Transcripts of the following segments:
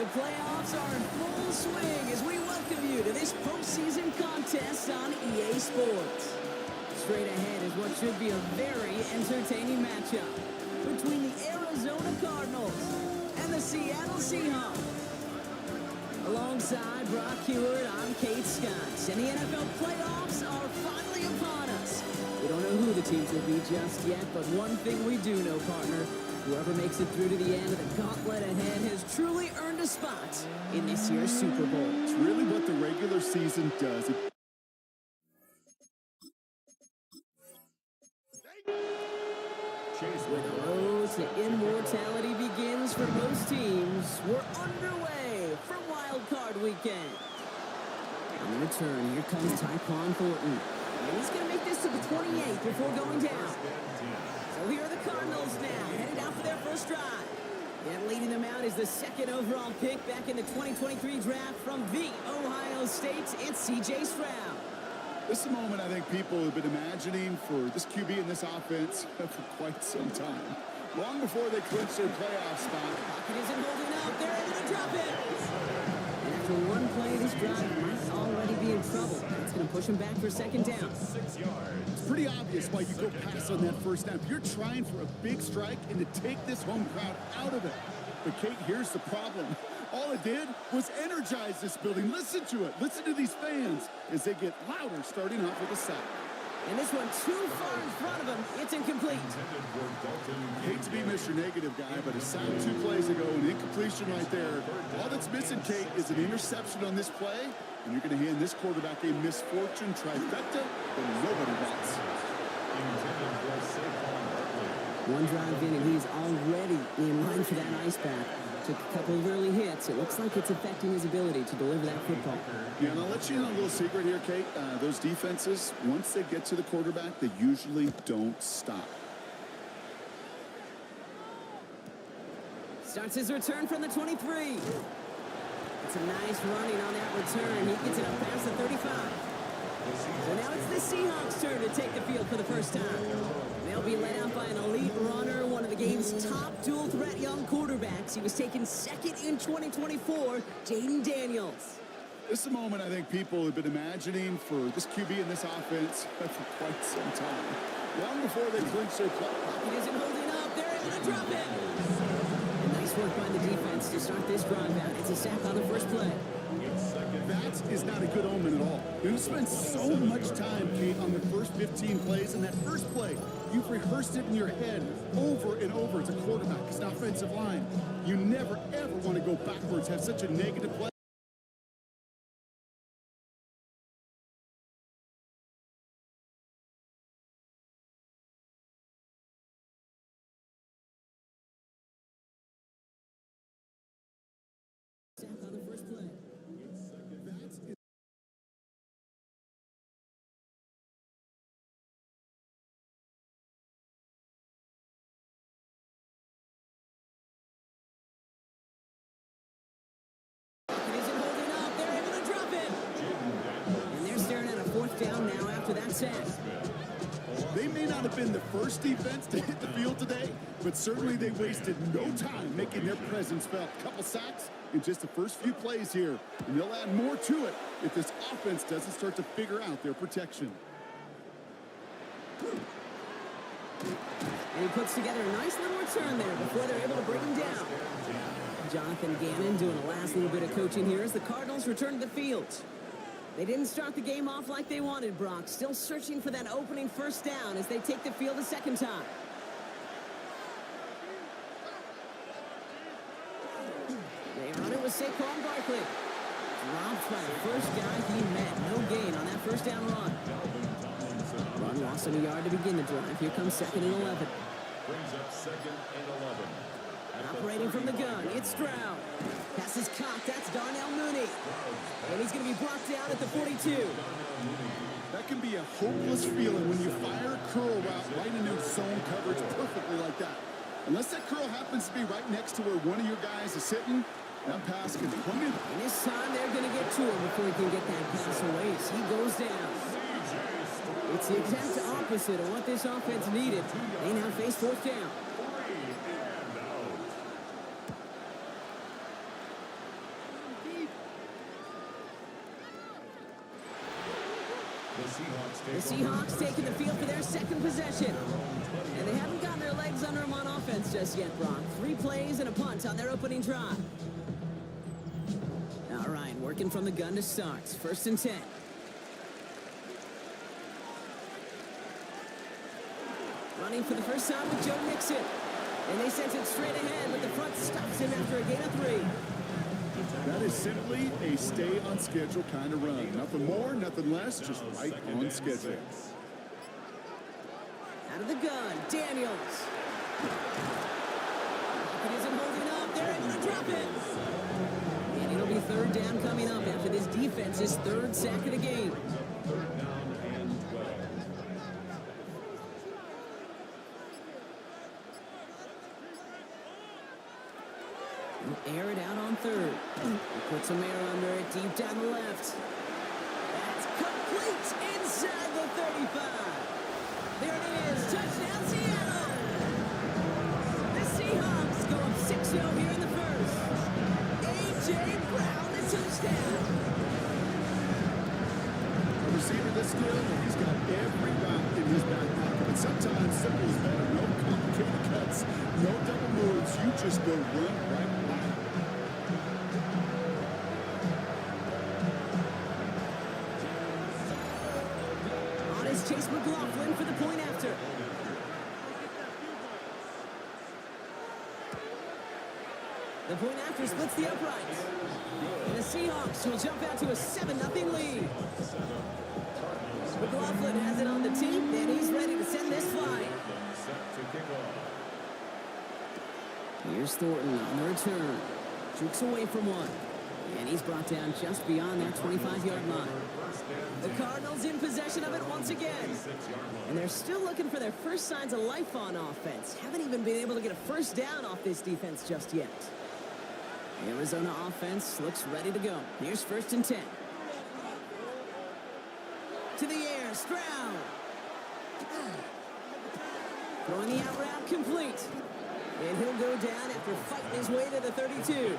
The playoffs are in full swing as we welcome you to this postseason contest on EA Sports. Straight ahead is what should be a very entertaining matchup between the Arizona Cardinals and the Seattle Seahawks. Alongside Brock Hewitt, I'm Kate Scott, and the NFL playoffs are finally upon us. We don't know who the teams will be just yet, but one thing we do know, partner, whoever makes it through to the end of the gauntlet ahead has truly earned a spot in this year's Super Bowl. It's really what the regular season does. Where the road to immortality begins for most teams, we're underway for Wild Card Weekend. On the return, here comes Tyquan Thornton. And he's going to make this to the 28th before going down. So here are the Cardinals now, headed out for their first drive. And leading them out is the second overall pick back in the 2023 draft from the Ohio State. It's C.J. Stroud. This is a moment I think people have been imagining for this QB and this offense for quite some time. Long before they clinch their playoff spot. Pocket isn't holding up. They're able to drop it. And after one play, this drive might already be in trouble. It's going to push him back for second down. It's pretty obvious why you go pass on that first snap. You're trying for a big strike and to take this home crowd out of it. But, Kate, here's the problem. All it did was energize this building. Listen to it. Listen to these fans as they get louder starting off with a sack. And this one too far in front of him. It's incomplete. Hate to be Mr. Negative guy, but a sack 2 plays ago, an incompletion right there. All that's missing, Kate, is an interception on this play, and you're going to hand this quarterback a misfortune trifecta that nobody wants. One drive in, and he's already in line for that ice pack. Took a couple of early hits. It looks like it's affecting his ability to deliver that football. Yeah, and I'll let you know a little secret here, Kate. Those defenses, once they get to the quarterback, they usually don't stop. Starts his return from the 23. It's a nice running on that return. He gets it up past the 35. So now it's the Seahawks' turn to take the field for the first time. They'll be led out by an elite runner, one of the game's top dual-threat young quarterbacks. He was taken second in 2024, Jaden Daniels. This is a moment I think people have been imagining for this QB and this offense for quite some time. Long before they clinch their play. It isn't holding up. They're able to drop it. And nice work by the defense to start this drive out. It's a sack on the first play. That is not a good omen at all. You've spent so much time, Kate, on the first 15 plays, and that first play, you've rehearsed it in your head over and over as a quarterback, as an offensive line. You never, ever want to go backwards, have such a negative play. Sack on the first play. Down now after that sack. They may not have been the first defense to hit the field today, but certainly they wasted no time making their presence felt. Couple sacks in just the first few plays here, and they'll add more to it if this offense doesn't start to figure out their protection. And he puts together a nice little return there before they're able to bring him down. Jonathan Gannon doing the last little bit of coaching here as the Cardinals return to the field. They didn't start the game off like they wanted, Brock. Still searching for that opening first down as they take the field a second time. They run it with Saquon Barkley. Dropped by the first guy he met. No gain on that first down run. Run lost on a yard to begin the drive. Here comes 2nd and 11. Brings up 2nd and 11. Operating from the gun, it's Stroud. Pass is caught, that's Darnell Mooney. And he's going to be blocked down at the 42. That can be a hopeless feeling when you fire a curl route right into zone coverage perfectly like that. Unless that curl happens to be right next to where one of your guys is sitting, that pass can plumb in. And this time they're going to get to him before he can get that pass away. So he goes down. It's the exact opposite of what this offense needed. They now face 4th down. The Seahawks taking the field for their second possession. And they haven't gotten their legs under them on offense just yet, Brock. 3 plays and a punt on their opening drive. All right, working from the gun to start. 1st and 10. Running for the first time with Joe Mixon. And they sent it straight ahead, but the front stops him after a gain of 3. That is simply a stay-on-schedule kind of run. Nothing more, nothing less, just right on schedule. Out of the gun, Daniels. It isn't holding up. They're able to drop it. And it'll be 3rd down coming up after this defense's 3rd sack of the game. Air it out on 3rd. He puts some air under it deep down the left. That's complete inside the 35. There it is. Touchdown, Seattle. The Seahawks go up 6-0 here in the first. A.J. Brown, the touchdown. A receiver this skilled, and he's got every route in his back pocket. But sometimes simple is better. No complicated cuts, no double moves. You just go run right by. Chase McLaughlin for the point after. The point after splits the uprights. And the Seahawks will jump out to a 7-0 lead. McLaughlin has it on the tee, and he's ready to send this flying. Here's Thornton on the return. Jukes away from one. And he's brought down just beyond that 25-yard line. The Cardinals in possession of it once again. And they're still looking for their first signs of life on offense. Haven't even been able to get a first down off this defense just yet. The Arizona offense looks ready to go. Here's 1st and 10. To the air, Stroud. Throwing the out route complete. And he'll go down after fighting his way to the 32.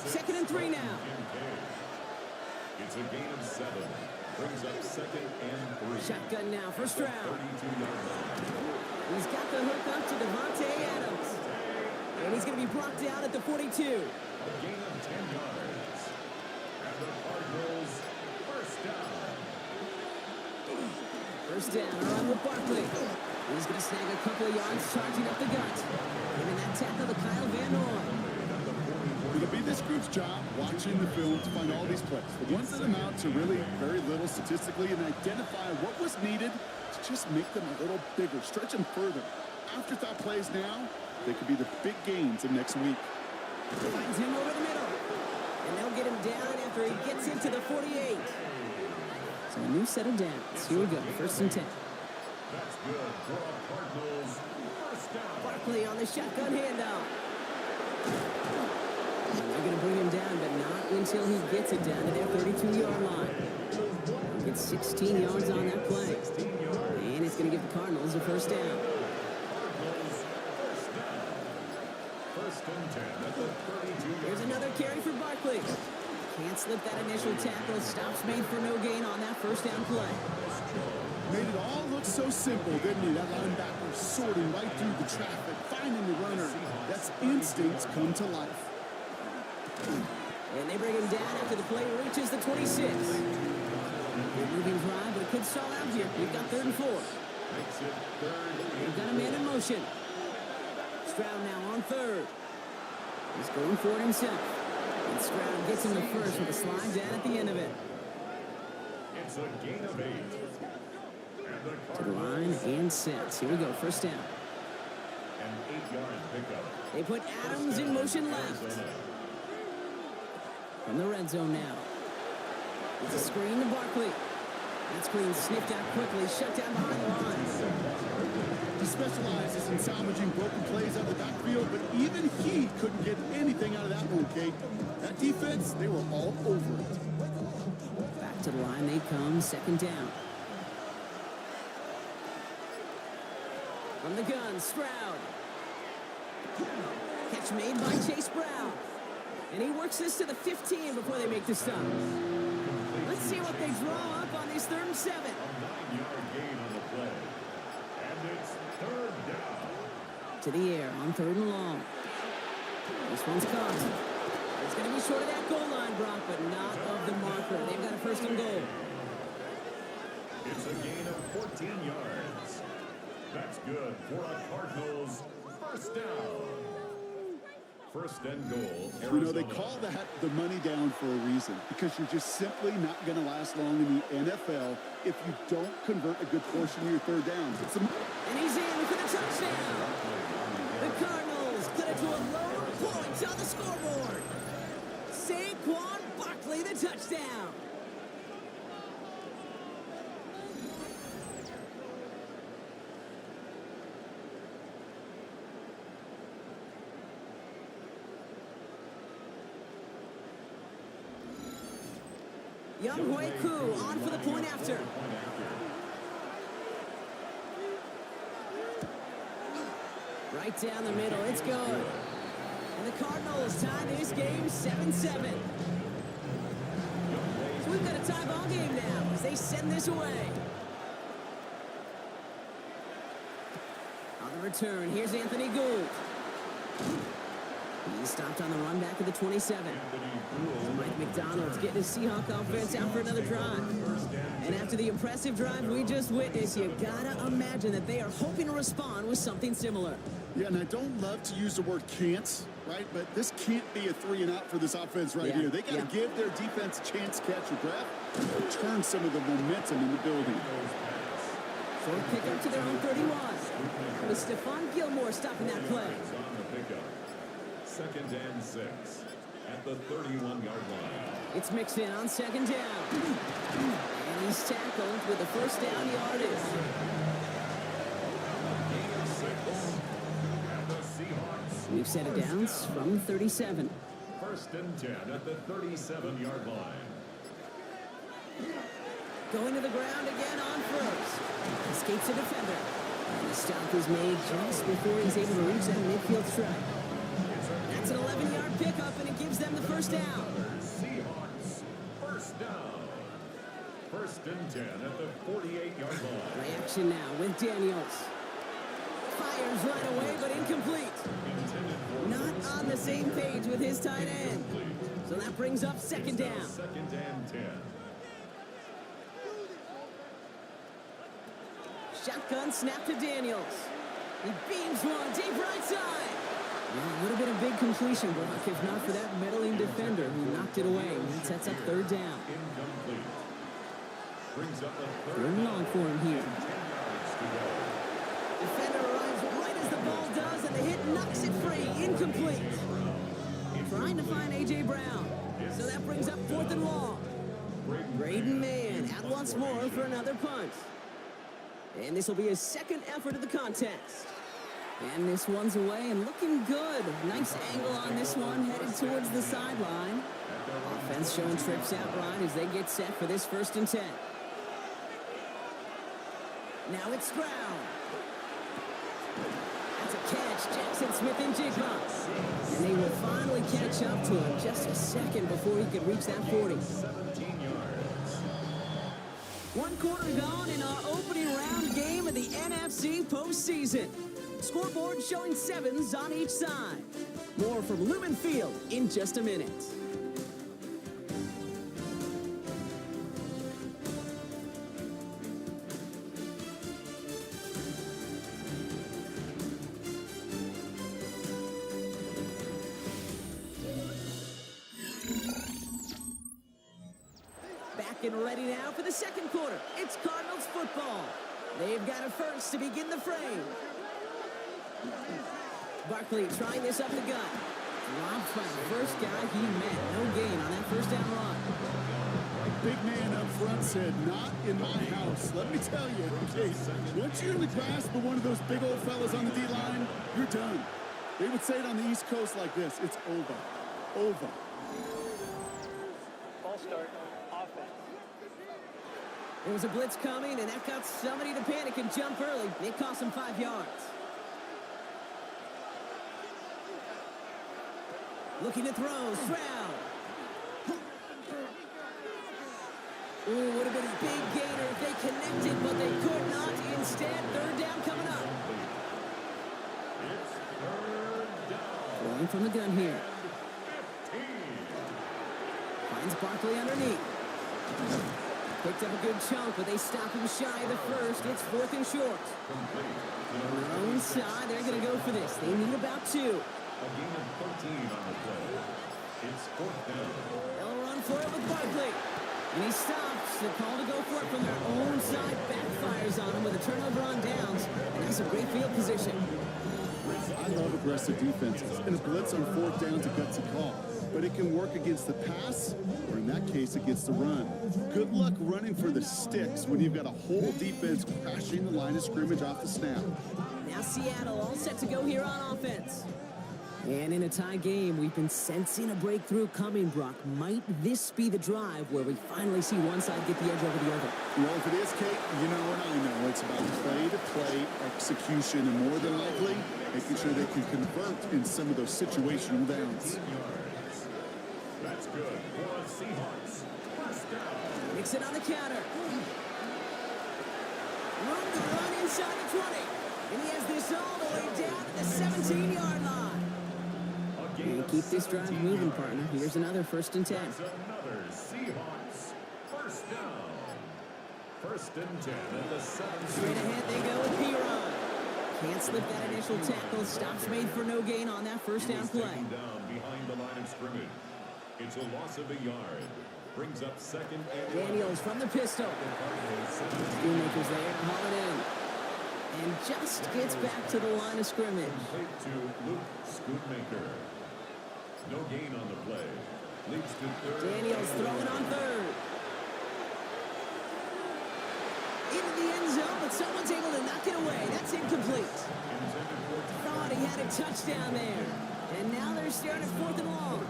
2nd and 3 now. It's a gain of 7. Brings up 2nd and 3. Shotgun now for Stroud. He's got the hook up to Devontae Adams. And he's going to be brought down at the 42. A gain of 10 yards. And the Cardinals, first down. First down, around with Barkley. He's going to snag a couple of yards, charging up the gut. Giving that tackle to Kyle Van Noy. It'll be this group's job watching the film to find all these plays. The ones that amount to really very little statistically and identify what was needed to just make them a little bigger, stretch them further. Afterthought plays now, they could be the big gains of next week. Finds him over the middle. And they'll get him down after he gets into the 48. So a new set of downs. Here we go, 1st and 10. That's good for a Cardinals first down. Barkley on the shotgun handoff. They're going to bring him down, but not until he gets it down to their 32-yard line. He gets 16 yards on that play. And it's going to give the Cardinals a first down. First and 10 at the 32. Here's another carry for Barkley. Can't slip that initial tackle. Stops made for no gain on that first down play. Made it all look so simple, didn't he? That linebacker sorting right through the traffic, finding the runner. That's instincts come to life. And they bring him down after the play reaches the 26. Good moving drive, but it could stall out here. We've got 3rd and 4. They've got a man in motion. Stroud now on 3rd. He's going for it himself. And Stroud gets him the first with a slide down at the end of it. It's a gain of 8. To the line and sets. Here we go, first down. An 8-yard pickup. They put Adams in motion left. From the red zone now. It's a screen to Barkley. That screen sniffed out quickly, shut down behind the line. He specializes in salvaging broken plays out of the backfield, but even he couldn't get anything out of that one, Kate. That defense, they were all over it. Back to the line they come, 2nd down. From the gun, Stroud. Catch made by Chase Brown. And he works this to the 15 before they make the stop. Let's see what they draw up on this 3rd and 7. A 9-yard gain on the play. And it's 3rd down. To the air on 3rd and long. This one's caught. It's going to be short of that goal line, Brock, but not of the marker. They've got a 1st and goal. It's a gain of 14 yards. That's good for a Cardinals 1st down. 1st and goal, Arizona. You know, they call that the money down for a reason, because you're just simply not going to last long in the NFL if you don't convert a good portion of your 3rd downs. And he's in for the touchdown. The Cardinals cut it to a low point on the scoreboard. Saquon Barkley, the touchdown. Younghoe Koo on for the point after. Right down the middle, it's good. And the Cardinals tie this game 7-7. So we've got a tie ball game now as they send this away. On the return, here's Anthony Gould. He's stopped on the run back of the 27. Mike McDonald's getting his Seahawks offense out for another drive. And after the impressive drive we just witnessed, you gotta imagine that they are hoping to respond with something similar. Yeah, and I don't love to use the word can't, right? But this can't be a 3 and out for this offense right here. They got to give their defense a chance to catch a breath and turn some of the momentum in the building. Short pick up to their own 31. With Stephon Gilmore stopping that play. 2nd and 6 at the 31-yard line. It's mixed in on 2nd down. And he's tackled with a 1st down yardage. Gain of 6. And the Seahawks. We've set it down from 37. 1st and 10 at the 37-yard line. Going to the ground again on 1st. Escapes a defender. And the stop is made just before he's able to reach that midfield strike. That's an 11-yard pickup, and it gives them the 1st down. Seahawks 1st down. 1st and 10 at the 48-yard line. Reaction now with Daniels. Fires right away, but incomplete. Not on the same page with his tight end. So that brings up 2nd down. 2nd and 10. Shotgun snap to Daniels. He beams one deep right side. Well, it would have been a big completion, Brock, if not for that meddling defender who knocked it away. He sets up 3rd down. Incomplete. Brings up a 3rd and long for him here. 10 yards to go. Defender arrives right as the ball does, and the hit knocks it free. Incomplete. Trying to find A.J. Brown. So that brings up 4th and long. Braden Mann out once more for another punt. And this will be his 2nd effort of the contest. And this one's away and looking good. Nice angle on this one, headed towards the sideline. Offense showing trips out right as they get set for this 1st and 10. Now it's Stroud. That's a catch, Jackson Smith-Njigba. And they will finally catch up to him just a second before he could reach that 40. 17 yards. 1 quarter gone in our opening round game of the NFC postseason. Scoreboard showing 7s on each side. More from Lumen Field in just a minute. Back and ready now for the 2nd quarter. It's Cardinals football. They've got a 1st to begin the frame. Barkley trying this up the gut. Dropped by the first guy he met. No gain on that 1st down run. Big man up front said, not in my house. Let me tell you, okay, once you're in the grasp of one of those big old fellas on the D-line, you're done. They would say it on the East Coast like this, it's over. Over. Ball start, offense. There was a blitz coming, and that got somebody to panic and jump early. It cost him 5 yards. Looking to throw, Stroud. instead. Third down coming up. It's third down. Throwing from the gun here. Finds Barkley underneath. Picked up a good chunk, but they stop him shy of the first. It's fourth and short. On their own side, they're going to go for this. They need about 2. A gain of 13 on the play. It's fourth down. They'll run for it with Barkley. And he stops. The call to go for it from their own side backfires on him with a turnover on downs. And that's a great field position. I love aggressive defenses, and a blitz on fourth down is a gutsy call. But it can work against the pass, or in that case, against the run. Good luck running for the sticks when you've got a whole defense crashing the line of scrimmage off the snap. Now Seattle all set to go here on offense. And in a tie game, we've been sensing a breakthrough coming, Brock. Might this be the drive where we finally see one side get the edge over the other? Well, if it is, Kate, you know and I know it's about play-to-play execution, and more than likely, making sure they can convert in some of those situational downs. That's good for the Seahawks. First down. Mix it on the counter. Run inside the 20. And he has this all the way down to the 17-yard line. And keep this drive moving, partner. Here's another first and 10. That's another Seahawks. First down. First and 10 at the 7. Straight ahead they go with P-Ron. Can't slip that initial tackle. Stops made for no gain on that first down play. Down behind the line of scrimmage. It's a loss of a yard. Brings up second and Daniels from the pistol. Schoonmaker's there to haul it in. And just gets back to the line of scrimmage. complete to Luke Schoonmaker. No gain on the play. Leads to third. Daniels throwing on third. Into the end zone, but someone's able to knock it away. That's incomplete. Thought he had a touchdown there. And now they're staring at fourth and long.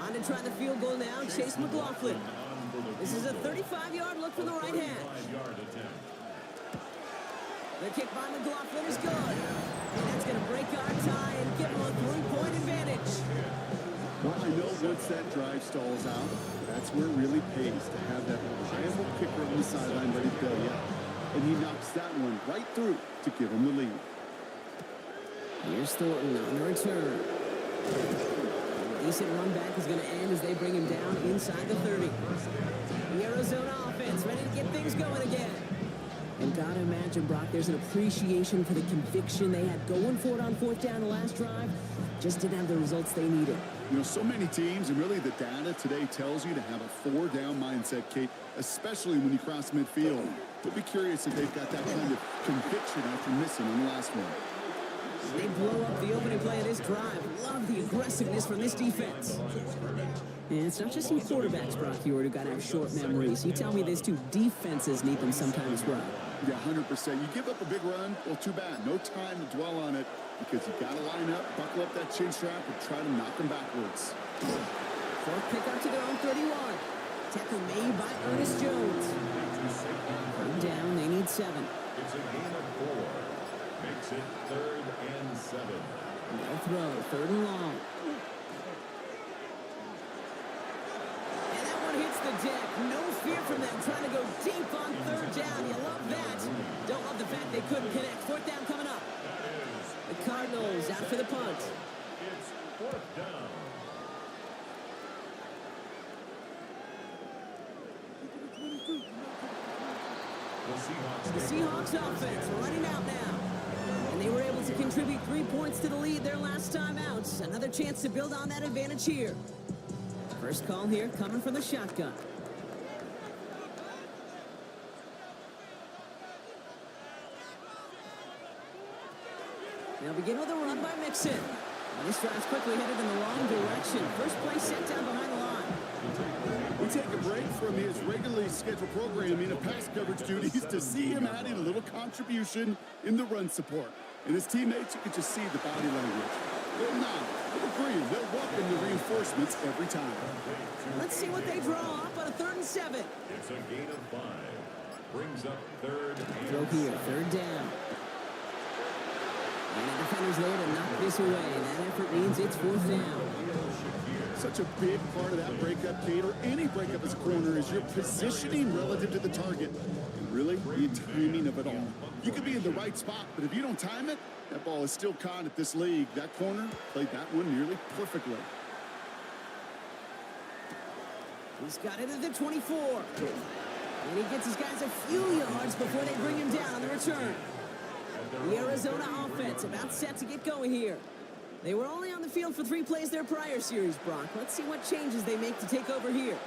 On to try the field goal now, Chase McLaughlin. This is a 35-yard look from the right hand. The kick by McLaughlin is good. And that's going to break our tie and give him a 3-point advantage. Well, I know once that drive stalls out, that's where it really pays to have that reliable kicker on the sideline ready to bail you out. And he knocks that one right through to give him the lead. Here's Thornton on the return. The decent run back is going to end as they bring him down inside the 30. The Arizona offense ready to get things going again. And gotta imagine, Brock, there's an appreciation for the conviction they had going for it on fourth down the last drive. Just didn't have the results they needed. You know, so many teams, and really the data today tells you to have a 4-down mindset, Kate, especially when you cross midfield. But be curious if they've got that kind of conviction after missing on the last one. They blow up the opening play of this drive. Love the aggressiveness from this defense. And it's not just some quarterbacks, Brock, who got to have short memories. You tell me these two defenses need them sometime as well. Yeah, 100%. You give up a big run, well, too bad. No time to dwell on it because you got to line up, buckle up that chin strap, and try to knock them backwards. Fourth pickup to their own 31. Tackle made by Ernest Jones. Third down, they need 7. It's a gain of 4. Makes it third and 7. No throw, third and long. And that one hits the deck. No fear from them trying to go deep on third down. You love that. Don't love the fact they couldn't connect. Fourth down coming up. The Cardinals out for the punt. It's fourth down. The Seahawks offense running out now. And they were able to contribute 3 points to the lead their last time out. Another chance to build on that advantage here. First call here coming from the shotgun. They'll begin with a run by Mixon. And this drive's quickly headed in the wrong direction. First play set down behind the line. We take a break from his regularly scheduled programming of pass coverage duties to see him adding a little contribution in the run support. And his teammates, you can just see the body language. They'll nod, they'll agree, they'll welcome the reinforcements every time. Let's see what they draw up on a 3rd and 7. It's a gain of 5. Brings up third and Throw here, third down. And the defender's there to knock this away. That effort means it's 4th down. Such a big part of that breakup, Kate, or any breakup as a corner, is your positioning relative to the target. And Really? The timing of it all. You could be in the right spot, but if you don't time it, that ball is still caught at this league. That corner played that one nearly perfectly. He's got it at the 24. And he gets his guys a few yards before they bring him down on the return. The Arizona offense about set to get going here. They were only on the field for 3 plays their prior series, Brock. Let's see what changes they make to take over here.